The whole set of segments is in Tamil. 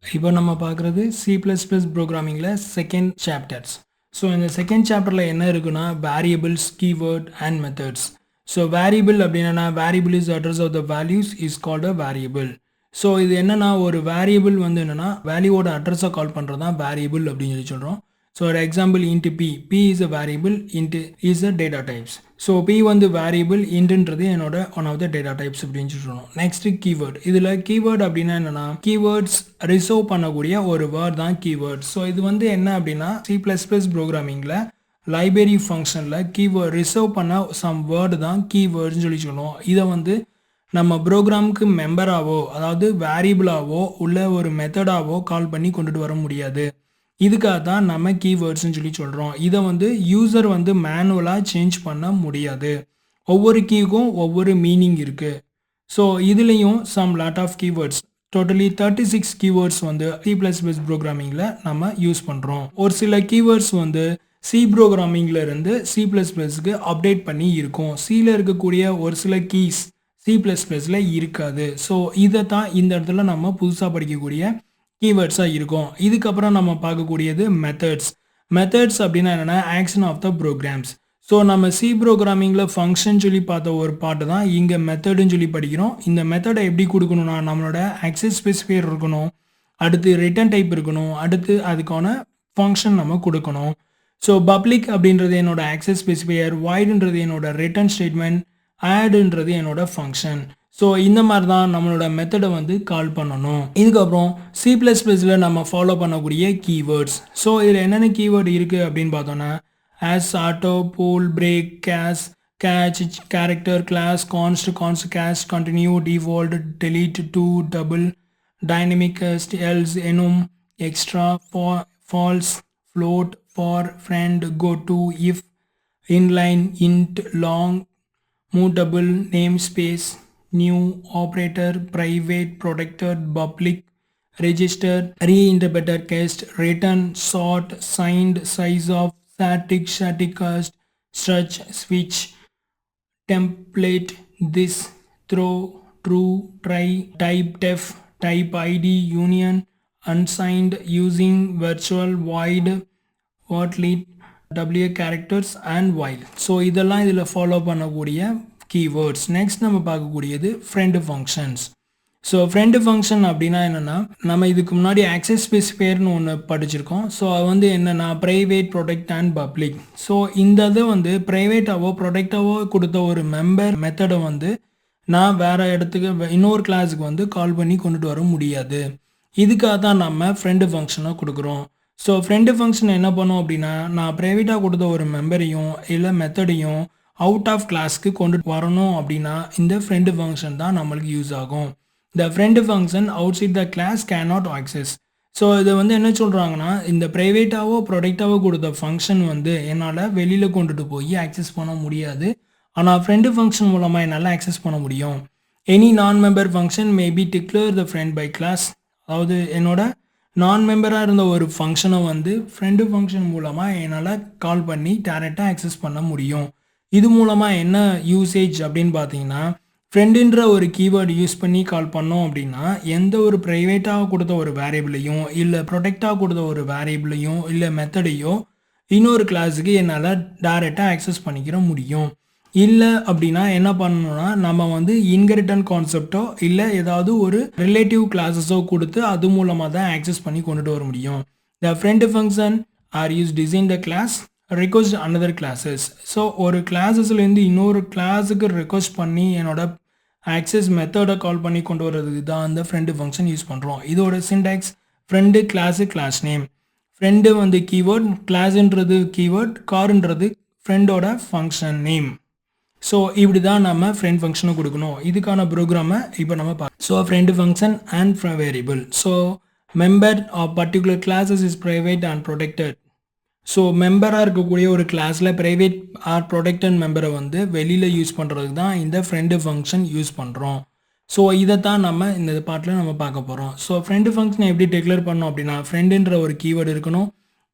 இப்போ நம்ம பார்க்குறது C++ ப்ரோக்ராமிங்கில் செகண்ட் சாப்டர்ஸ். ஸோ இந்த செகண்ட் சாப்டரில் என்ன இருக்குன்னா variables, keyword and methods. So variable அப்படின்னா variable is address of the values is called a variable. So இது என்னன்னா ஒரு வேரியபிள் வந்து என்னன்னா வேல்யூவோட அட்ரஸை கால் பண்ணுறது தான் வேரியபிள் அப்படின்னு சொல்லி சொல்கிறோம். ஸோ ஒரு example int p is a variable, int is a data types. So p வந்து வேரியபிள், இன்ட்டுன்றது என்னோட one of the data types அப்படின்னு சொல்கிறோம். Next keyword. இதில் கீவேர்ட் அப்படின்னா என்னன்னா கீவேர்ட்ஸ் ரிசர்வ் பண்ணக்கூடிய ஒரு வேர்ட் தான் கீவேர்ட். ஸோ இது வந்து என்ன அப்படின்னா C++ ப்ரோக்ராமிங்கில் லைப்ரரி ஃபங்க்ஷனில் கீவேர்ட் ரிசர்வ் பண்ண சம் வேர்டு தான் கீவேர்ட்னு சொல்லி சொல்லுவோம். இதை வந்து நம்ம ப்ரோக்ராமுக்கு மெம்பராகவோ அதாவது வேரியபிளாவோ உள்ள ஒரு மெத்தடாவோ கால் பண்ணி கொண்டுட்டு வர முடியாது. இதுக்காக தான் நம்ம கீவேர்ட்ஸ்னு சொல்லி சொல்கிறோம். இதை வந்து யூசர் வந்து மேனுவலாக சேஞ்ச் பண்ண முடியாது. ஒவ்வொரு கீக்கும் ஒவ்வொரு மீனிங் இருக்குது. ஸோ இதுலேயும் some lot of keywords totally 36 keywords வந்து C++ ப்ரோக்ராமிங்கில் நம்ம யூஸ் பண்ணுறோம். ஒரு சில கீவேர்ட்ஸ் வந்து C ப்ரோக்ராமிங்கில் இருந்து C++க்கு அப்டேட் பண்ணி இருக்கும். சியில் இருக்கக்கூடிய ஒரு சில கீஸ் C++ல இருக்காது. ஸோ இதை தான் இந்த இடத்துல நம்ம புதுசாக படிக்கக்கூடிய கீவேர்ட்ஸாக இருக்கும். இதுக்கப்புறம் நம்ம பார்க்கக்கூடியது மெத்தட்ஸ். மெத்தட்ஸ் அப்படின்னா என்னென்னா action of the programs. So நம்ம C ப்ரோக்ராமிங்கில் ஃபங்க்ஷன் சொல்லி பார்த்த ஒரு பாட்டு தான் இங்கே மெத்தடுன்னு சொல்லி படிக்கிறோம். இந்த மெத்தடை எப்படி கொடுக்கணும்னா நம்மளோட ஆக்சஸ் ஸ்பெசிஃபையர் இருக்கணும், அடுத்து ரிட்டர்ன் டைப் இருக்கணும், அடுத்து அதுக்கான ஃபங்க்ஷன் நம்ம கொடுக்கணும். ஸோ பப்ளிக் அப்படின்றது என்னோட ஆக்சஸ் ஸ்பெசிஃபையர், வாய்டுன்றது என்னோட ரிட்டர்ன் ஸ்டேட்மெண்ட், ஆடுன்றது என்னோட ஃபங்க்ஷன். ஸோ இந்த மாதிரி தான் நம்மளோட மெத்தடை வந்து கால் பண்ணணும். இதுக்கப்புறம் C++ல நம்ம ஃபாலோ பண்ணக்கூடிய கீவேர்ட்ஸ். ஸோ இதில் என்னென்ன கீவேர்டு இருக்குது அப்படின்னு பார்த்தோன்னா as, auto, pull, break, catch, character, class, const, cast, continue, default, delete, to, double, dynamic, else, enum, extra, false, float, for, friend, go to, if, inline, int, long, mutable, namespace, new, operator, private, protected, public, register, reinterpreter, cast, return, sort, signed, size of, static, staticast, stretch, switch, template, this, throw, true, try, type, def, type ID, union, unsigned, using, virtual, void, wordlet, W characters and while. So இதெல்லாம் இதில் ஃபாலோ பண்ணக்கூடிய கீவேர்ட்ஸ். நெக்ஸ்ட் நம்ம பார்க்கக்கூடியது friend functions. So friend function அப்படின்னா என்னென்னா நம்ம இதுக்கு முன்னாடி ஆக்சஸ் ஸ்பெசிஃபையர்னு ஒன்று படிச்சிருக்கோம். ஸோ அது வந்து என்னென்னா private, protect and public. So இந்த இதை வந்து ப்ரைவேட்டாவோ ப்ரொடெக்டாவோ கொடுத்த ஒரு மெம்பர் மெத்தடை வந்து நான் வேறு இடத்துக்கு இன்னொரு கிளாஸுக்கு வந்து கால் பண்ணி கொண்டுட்டு வர முடியாது. இதுக்காக தான் நம்ம ஃப்ரெண்டு ஃபங்க்ஷனை கொடுக்குறோம். ஸோ ஃப்ரெண்டு ஃபங்க்ஷன் என்ன பண்ணோம் அப்படின்னா நான் ப்ரைவேட்டாக கொடுத்த ஒரு மெம்பரையும் இல்லை மெத்தடையும் அவுட் ஆஃப் கிளாஸ்க்கு கொண்டுட்டு வரணும் அப்படின்னா இந்த ஃப்ரெண்டு ஃபங்க்ஷன் தான் நம்மளுக்கு யூஸ் ஆகும். The friend function outside the class cannot access. So இதை வந்து என்ன சொல்கிறாங்கன்னா இந்த ப்ரைவேட்டாவோ ப்ரொடெக்டாவோ கொடுத்த ஃபங்க்ஷன் வந்து என்னால் வெளியில் கொண்டுட்டு போய் ஆக்சஸ் பண்ண முடியாது. ஆனால் ஃப்ரெண்டு ஃபங்க்ஷன் மூலமாக என்னால் ஆக்சஸ் பண்ண முடியும். Any non member function maybe declare the friend by class. அதாவது என்னோட நான் மெம்பராக இருந்த ஒரு ஃபங்க்ஷனை வந்து ஃப்ரெண்டு ஃபங்க்ஷன் மூலமாக என்னால் கால் பண்ணி டேரெக்டாக ஆக்சஸ் பண்ண முடியும். இது மூலமாக என்ன யூசேஜ் அப்படின்னு பார்த்தீங்கன்னா ஃப்ரெண்டுன்ற ஒரு கீவேர்டு யூஸ் பண்ணி கால் பண்ணோம் அப்படின்னா எந்த ஒரு ப்ரைவேட்டாக கொடுத்த ஒரு வேரியபிளையும் இல்லை ப்ரொடெக்டாக கொடுத்த ஒரு வேரியபிளையும் இல்லை மெத்தடையோ இன்னொரு கிளாஸுக்கு என்னால் டேரெக்டாக ஆக்சஸ் பண்ணிக்கிற முடியும். இல்லை அப்படின்னா என்ன பண்ணணும்னா நம்ம வந்து இன்ஹெரிட்டன்ட் கான்செப்டோ இல்லை ஏதாவது ஒரு ரிலேட்டிவ் கிளாஸஸோ கொடுத்து அது மூலமாக தான் ஆக்சஸ் பண்ணி கொண்டுட்டு வர முடியும். The friend function are use design the class request another classes. So ஒரு கிளாஸஸ்லேருந்து இன்னொரு கிளாஸுக்கு ரெக்வஸ்ட் பண்ணி என்னோட ஆக்சஸ் மெத்தடை கால் பண்ணி கொண்டு வர்றதுக்கு தான் அந்த ஃப்ரெண்டு ஃபங்க்ஷன் யூஸ் பண்ணுறோம். இதோட syntax friend class class name. Friend வந்து கீவேர்ட், கிளாஸுன்றது கீவேர்ட், காருன்றது ஃப்ரெண்டோட ஃபங்க்ஷன் நேம். ஸோ இப்படி தான் நம்ம ஃப்ரெண்ட் ஃபங்க்ஷனை கொடுக்கணும். இதுக்கான ப்ரோக்ராமை இப்போ நம்ம பார்க்கலாம். So friend function and variable. So member of particular classes is private and protected. So மெம்பராக இருக்கக்கூடிய ஒரு கிளாஸில் ப்ரைவேட் ஆர் ப்ரொடெக்டட் மெம்பரை வந்து வெளியில் யூஸ் பண்ணுறதுக்கு தான் இந்த ஃப்ரெண்டு ஃபங்க்ஷன் யூஸ் பண்ணுறோம். ஸோ இதை தான் நம்ம இந்த பாட்டில் நம்ம பார்க்க போகிறோம். ஸோ ஃப்ரெண்டு ஃபங்க்ஷனை எப்படி டிக்ளேர் பண்ணோம் அப்படின்னா ஃப்ரெண்டுன்ற ஒரு கீவேர்டு இருக்கணும்,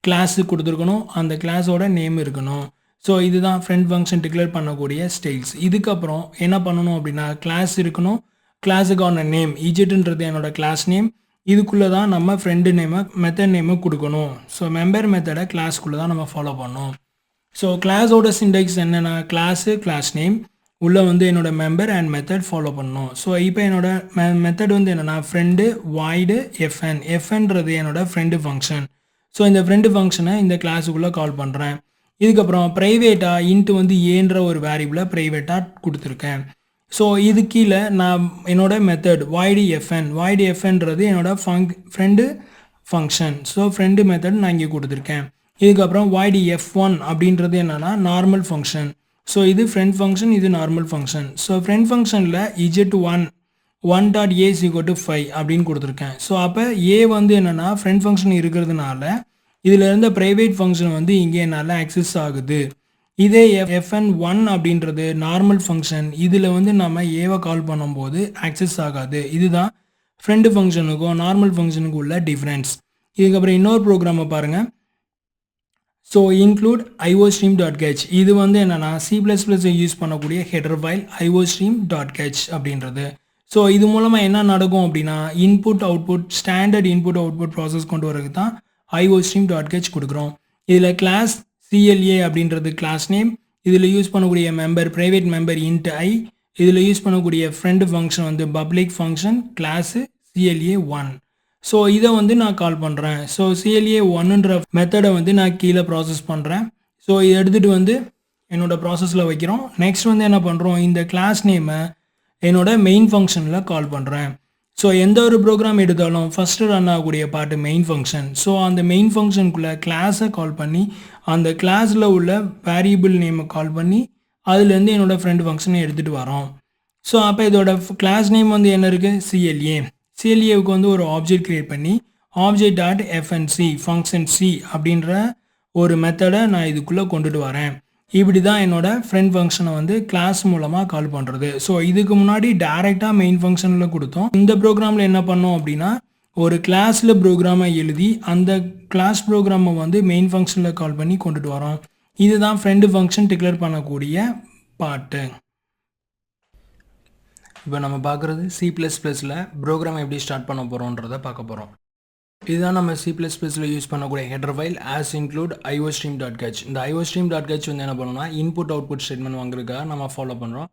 கிளாஸுக்கு கொடுத்துருக்கணும், அந்த கிளாஸோட நேம் இருக்கணும். ஸோ இதுதான் ஃப்ரெண்ட் ஃபங்க்ஷன் டிக்ளேர் பண்ணக்கூடிய ஸ்டைல்ஸ். இதுக்கப்புறம் என்ன பண்ணணும் அப்படின்னா கிளாஸ் இருக்கணும், கிளாஸுக்கான நேம் இஜெட்ன்றது என்னோட கிளாஸ் நேம், இதுக்குள்ளே தான் நம்ம ஃப்ரெண்டு நேமை மெத்தட் நேமை கொடுக்கணும். ஸோ மெம்பர் மெத்தடை கிளாஸ்க்குள்ளே தான் நம்ம ஃபாலோ பண்ணணும். ஸோ கிளாஸோட சிண்டெக்ஸ் என்னென்னா கிளாஸு கிளாஸ் நேம் உள்ளே வந்து என்னோட மெம்பர் அண்ட் மெத்தட் ஃபாலோ பண்ணணும். ஸோ இப்போ என்னோட மெத்தட் வந்து என்னென்னா ஃப்ரெண்டு வாய்டு எஃப்என்றது என்னோட ஃப்ரெண்டு ஃபங்க்ஷன். ஸோ இந்த ஃப்ரெண்டு ஃபங்க்ஷனை இந்த கிளாஸுக்குள்ளே கால் பண்ணுறேன். இதுக்கப்புறம் ப்ரைவேட்டாக இன்ட்டு வந்து ஏன்ற ஒரு வேரியபிளை ப்ரைவேட்டாக கொடுத்துருக்கேன். ஸோ இது கீழே நான் என்னோட மெத்தட் வாய்டு எஃப்என்றது என்னோட friend function. So friend method நான் இங்கே கொடுத்துருக்கேன். இதுக்கப்புறம் வாய்டு F1 அப்படின்றது என்னென்னா நார்மல் ஃபங்க்ஷன். ஸோ இது ஃப்ரெண்ட் ஃபங்க்ஷன், இது நார்மல் ஃபங்க்ஷன். ஸோ ஃப்ரெண்ட் ஃபங்க்ஷனில் z1.a=5 அப்படின்னு கொடுத்துருக்கேன். ஸோ அப்போ ஏ வந்து என்னென்னா ஃப்ரெண்ட் ஃபங்க்ஷன் இருக்கிறதுனால இதில் இருந்த ப்ரைவேட் ஃபங்க்ஷன் வந்து இங்கே என்னால் ஆக்சஸ் ஆகுது. இதே fn1 அப்படின்றது நார்மல் ஃபங்க்ஷன். இதில் வந்து நம்ம ஏவை கால் பண்ணும்போது ஆக்சஸ் ஆகாது. இதுதான் ஃப்ரெண்டு ஃபங்க்ஷனுக்கும் நார்மல் ஃபங்க்ஷனுக்கும் உள்ள டிஃப்ரென்ஸ். இதுக்கப்புறம் இன்னொரு ப்ரோக்ராமை பாருங்கள். ஸோ இன்க்ளூட் iostream.h இது வந்து என்னென்னா C++ யூஸ் பண்ணக்கூடிய ஹெடர் ஃபைல் iostream.h அப்படின்றது. ஸோ இது மூலமாக என்ன நடக்கும் அப்படின்னா ஸ்டாண்டர்ட் இன்புட் அவுட்புட் ப்ராசஸ் கொண்டு வரதுக்கு தான் iostream.h கொடுக்குறோம். இதில் கிளாஸ் CLA அப்படின்றது கிளாஸ் நேம். இதில் யூஸ் பண்ணக்கூடிய member private member int i. இதில் யூஸ் பண்ணக்கூடிய ஃப்ரெண்டு ஃபங்க்ஷன் வந்து public function class CLA1. So இதை வந்து நான் கால் பண்ணுறேன். ஸோ CLA1ன்ற மெத்தடை வந்து நான் கீழே ப்ராசஸ் பண்ணுறேன். ஸோ இதை எடுத்துகிட்டு வந்து என்னோடய ப்ராசஸில் வைக்கிறோம். நெக்ஸ்ட் வந்து என்ன பண்ணுறோம், இந்த கிளாஸ் நேமை என்னோட மெயின் ஃபங்க்ஷனில் கால் பண்ணுறேன். ஸோ எந்த ஒரு ப்ரோக்ராம் எடுத்தாலும் ஃபஸ்ட்டு ரன் ஆகக்கூடிய பார்ட்டு மெயின் ஃபங்க்ஷன். ஸோ அந்த மெயின் ஃபங்க்ஷனுக்குள்ளே கிளாஸை கால் பண்ணி அந்த கிளாஸில் உள்ள வேரியபிள் நேமை கால் பண்ணி அதுலேருந்து என்னோடய ஃப்ரெண்ட் ஃபங்க்ஷனை எடுத்துகிட்டு வரோம். ஸோ அப்போ இதோட கிளாஸ் நேம் வந்து என்ன இருக்குது, CLAவுக்கு வந்து ஒரு ஆப்ஜெக்ட் க்ரியேட் பண்ணி object.fnc ஃபங்க்ஷன் சி அப்படின்ற ஒரு மெத்தடை நான் இதுக்குள்ளே கொண்டுட்டு வரேன். இப்படி தான் என்னோட ஃப்ரெண்ட் ஃபங்க்ஷனை வந்து கிளாஸ் மூலமாக கால் பண்ணுறது. ஸோ இதுக்கு முன்னாடி டைரெக்டாக மெயின் ஃபங்க்ஷனில் கொடுத்தோம். இந்த ப்ரோக்ராமில் என்ன பண்ணோம் அப்படின்னா ஒரு கிளாஸில் ப்ரோக்ராமை எழுதி அந்த கிளாஸ் ப்ரோக்ராமை வந்து மெயின் ஃபங்க்ஷனில் கால் பண்ணி கொண்டுட்டு வரோம். இதுதான் ஃப்ரெண்டு ஃபங்க்ஷன் டிக்ளேர் பண்ணக்கூடிய பார்ட்டு. இப்போ நம்ம பார்க்குறது C++ல் ப்ரோக்ராம் எப்படி ஸ்டார்ட் பண்ண போகிறோன்றதை பார்க்க போகிறோம். இதுதான் நம்ம C++ல் யூஸ் பண்ணக்கூடிய header file as include iostream.h. இந்த iostream.h வந்து என்ன பண்ணணும்னா இன்புட் அவுட்புட் ஸ்டேட்மெண்ட் வாங்குறதுக்காக நம்ம ஃபாலோ பண்ணுறோம்.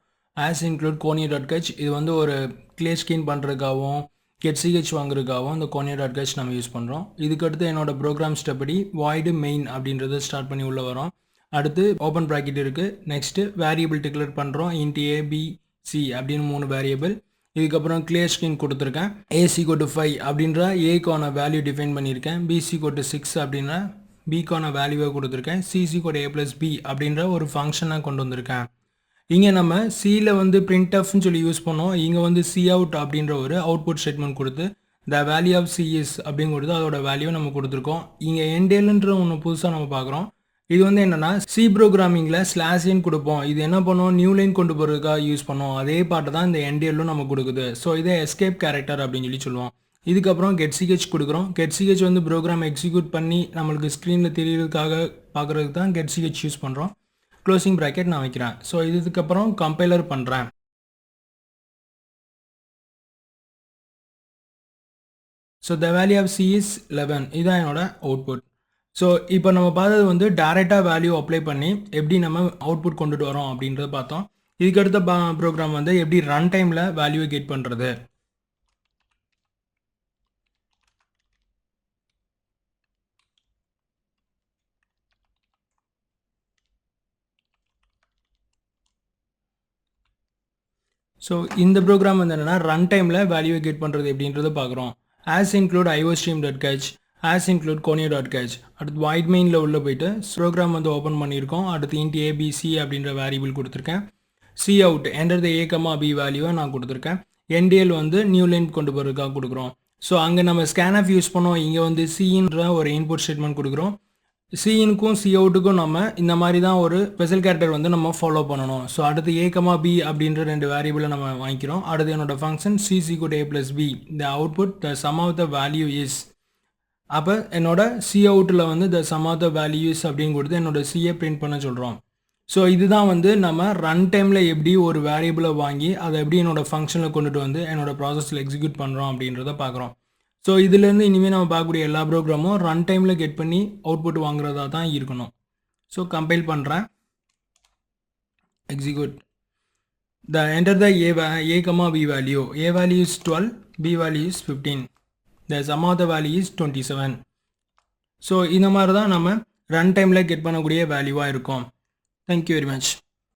as include conio.h இது வந்து ஒரு கிளியர் ஸ்கிரீன் பண்ணுறதுக்காகவும் getch வாங்குறதுக்காகவும் இந்த conio.h நம்ம யூஸ் பண்ணுறோம். இதுக்கடுத்து என்னோட ப்ரோக்ராம் ஸ்டெப் படி void main அப்படின்றத ஸ்டார்ட் பண்ணி உள்ளே வரோம். அடுத்து ஓப்பன் ப்ராக்கெட் இருக்குது. நெக்ஸ்ட்டு வேரியபிள் டிக்ளேர் பண்ணுறோம் int a b c அப்படின்னு 3 வேரியபிள். இதுக்கப்புறம் கிளியர் ஸ்கிரீன் கொடுத்துருக்கேன். a=5 அப்படின்ற ஏக்கான வேல்யூ டிஃபைன் பண்ணியிருக்கேன். b=6 அப்படின்ற பிக்கான வேல்யூவை கொடுத்துருக்கேன். c=a+b அப்படின்ற ஒரு ஃபங்க்ஷனை கொண்டு வந்திருக்கேன். இங்கே நம்ம சியில் வந்து printfன்னு சொல்லி யூஸ் பண்ணோம். இங்கே வந்து cout அப்படின்ற ஒரு அவுட்புட் ஸ்டேட்மெண்ட் கொடுத்து the value of c is அப்படின்னு கொடுத்து அதோட வேல்யூ நம்ம கொடுத்துருக்கோம். இங்கே endlன்ற ஒன்று புதுசாக நம்ம பார்க்குறோம். இது வந்து என்னென்னா சி ப்ரோக்ராமிங்கில் /n கொடுப்போம். இது என்ன பண்ணுவோம், நியூ லைன் கொண்டு போகிறதுக்காக யூஸ் பண்ணுவோம். அதே பாட்டை தான் இந்த endlலும் நம்ம கொடுக்குது. ஸோ இதை எஸ்கேப் கேரக்டர் அப்படின்னு சொல்லி சொல்லுவோம். இதுக்கப்புறம் getch கொடுக்குறோம். getch வந்து ப்ரோக்ராம் எக்ஸிக்யூட் பண்ணி நம்மளுக்கு ஸ்க்ரீனில் தெரியறதுக்காக பார்க்குறதுக்கு தான் getch யூஸ் பண்ணுறோம். க்ளோசிங் ப்ராக்கெட் நான் வைக்கிறேன். ஸோ இதுக்கப்புறம் கம்பைலர் பண்ணுறேன். So the value of c is 11. இதுதான் என்னோட அவுட்புட். ஸோ இப்போ நம்ம பார்த்தது வந்து டைரெக்டாக வேல்யூ அப்ளை பண்ணி எப்படி நம்ம அவுட்புட் கொண்டுட்டு வரோம் அப்படின்றத பார்த்தோம். இதுக்கடுத்த ப்ரோக்ராம் வந்து எப்படி ரன் டைமில் வேல்யூவை கெட் பண்ணுறது. ஸோ இந்த ப்ரோக்ராம் வந்து என்னென்னா ரன் டைமில் வேல்யூவை கெட் பண்ணுறது எப்படின்றத பார்க்குறோம். as include iostream.h as include conio.h. அடுத்து void mainல உள்ள போயிட்டு ப்ரோக்ராம் வந்து ஓப்பன் பண்ணியிருக்கோம். அடுத்து int a b c அப்படின்ற வேரியபிள் கொடுத்துருக்கேன். cout enter the a, b வேல்யூவை நான் கொடுத்துருக்கேன். ndl வந்து நியூ லைன் கொண்டு போகிறதுக்காக கொடுக்குறோம். ஸோ அங்கே நம்ம scanf யூஸ் பண்ணோம். இங்கே வந்து cன்ற ஒரு இன்புட் ஸ்டேட்மெண்ட் கொடுக்குறோம். cன்க்கும் coutக்கும் நம்ம இந்த மாதிரி தான் ஒரு ஸ்பெஷல் கேரக்டர் வந்து நம்ம ஃபாலோ பண்ணணும். ஸோ அடுத்து a, b அப்படின்ற 2 வேரியபிளை நம்ம வாங்கிக்கிறோம். அடுத்து என்னோட function c=a+b. the output the sum of the value is. அப்போ என்னோட coutல வந்து the sum of the value is அப்படின்னு கொடுத்து என்னோட c பிரிண்ட் பண்ண சொல்கிறோம். ஸோ இதுதான் வந்து நம்ம ரன் டைமில் எப்படி ஒரு வேரியபிளை வாங்கி அதை எப்படி என்னோட ஃபங்க்ஷனில் கொண்டுட்டு வந்து என்னோட ப்ராசஸில் எக்ஸிக்யூட் பண்ணுறோம் அப்படின்றத பார்க்குறோம். ஸோ இதுலேருந்து இனிமேல் நம்ம பார்க்கக்கூடிய எல்லா ப்ரோக்ராமும் ரன் டைமில் கெட் பண்ணி அவுட்புட் வாங்குறதா தான் இருக்கணும். ஸோ கம்பைல் பண்ணுறேன், execute. Enter the A, B value. A value is 12, B value is 15. The sum of the value is 27. So இந்த மாதிரி தான் நம்ம ரன் டைமில் கெட் பண்ணக்கூடிய வேல்யூவாக இருக்கும். Thank you very much.